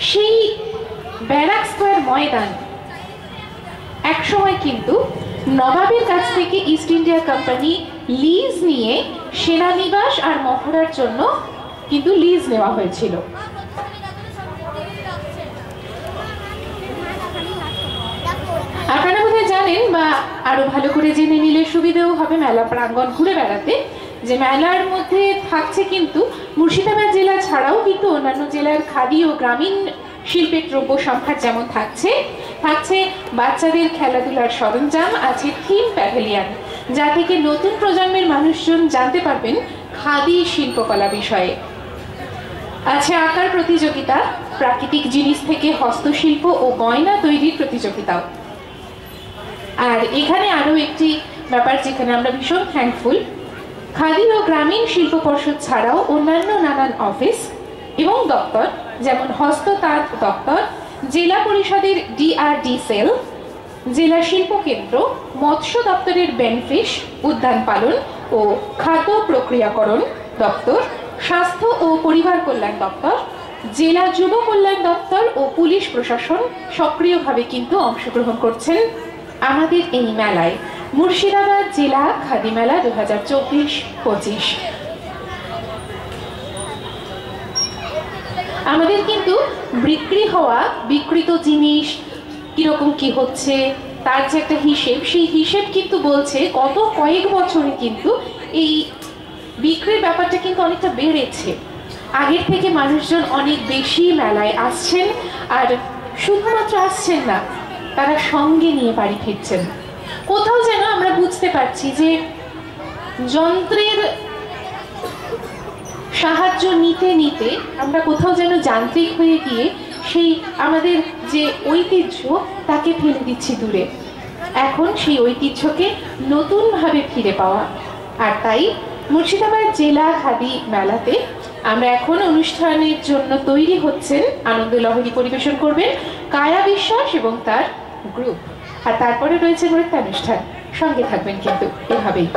সেই barrack square ময়দান একসময় কিন্তু নবাবের কাছ থেকে ইস্ট ইন্ডিয়া কোম্পানি লিজ নিয়ে সেনানিবাস আর মহড়ার জন্য কিন্তু লিজ নেওয়া হয়েছিল। আপনারা বোধহয় জানেন বা আরো ভালো করে জেনে নিলে সুবিধাও হবে মেলা প্রাঙ্গণ ঘুরে বেড়াতে, যে মেলার মধ্যে থাকছে কিন্তু মুর্শিদাবাদ জেলা ছাড়াও কিন্তু অন্যান্য জেলার খাদি ও গ্রামীণ শিল্পের দ্রব্য সম্ভার যেমন থাকছে বাচ্চাদের খেলাধুলার সরঞ্জাম, আছে থিম প্যাভিলিয়ন, যা থেকে নতুন প্রজন্মের মানুষজন জানতে পারবেন খাদি শিল্পকলা বিষয়ে। আছে আঁকার প্রতিযোগিতা, প্রাকৃতিক জিনিস থেকে হস্তশিল্প ও গয়না তৈরির প্রতিযোগিতাও। আর এখানে আরো একটি ব্যাপার যেখানে আমরা ভীষণ থ্যাঙ্কফুল, খাদি ও গ্রামীণ শিল্প পর্ষদ ছাড়াও অন্যান্য নানান অফিস এবং দপ্তর যেমন হস্ততাঁত দপ্তর, জেলা পরিষদের ডিআরডি সেল, জেলা শিল্প কেন্দ্র, মৎস্য দপ্তরের বেনফিশ উদ্যান পালন ও খাদ্য প্রক্রিয়াকরণ দপ্তর, স্বাস্থ্য ও পরিবার কল্যাণ দপ্তর, জেলা যুব কল্যাণ দপ্তর ও পুলিশ প্রশাসন সক্রিয়ভাবে কিন্তু অংশগ্রহণ করছেন আমাদের এই মেলায়, মুর্শিদাবাদ জেলা খাদি মেলা 2024-25। আমাদের কিন্তু বিক্রি হওয়া বিক্রিত জিনিস কিরকম কি হচ্ছে তার যে একটা হিসেব, সেই হিসেব কিন্তু বলছে গত কয়েক বছরে কিন্তু এই বিক্রির ব্যাপারটা কিন্তু অনেকটা বেড়েছে। আগের থেকে মানুষজন অনেক বেশি মেলায় আসছেন, আর শুধুমাত্র আসছেন না, তারা সঙ্গে নিয়ে বাড়ি ফিরছেন। কোথাও যেন আমরা বুঝতে পারছি যে যন্ত্রের সাহায্য নিতে নিতে আমরা কোথাও যেন যান্ত্রিক হয়ে গিয়ে সেই আমাদের যে ঐতিহ্য তাকে ফেলে দিচ্ছি দূরে। এখন সেই ঐতিহ্যকে নতুনভাবে ফিরে পাওয়া, আর তাই মুর্শিদাবাদ জেলা খাদি মেলাতে আমরা এখন অনুষ্ঠানের জন্য তৈরি হচ্ছেন। আনন্দ লহরী পরিবেশন করবেন কায়া বিশ্বাস এবং তার গ্রুপ, আর তারপরে রয়েছে নৃত্যানুষ্ঠান। সঙ্গে থাকবেন কিন্তু এভাবেই।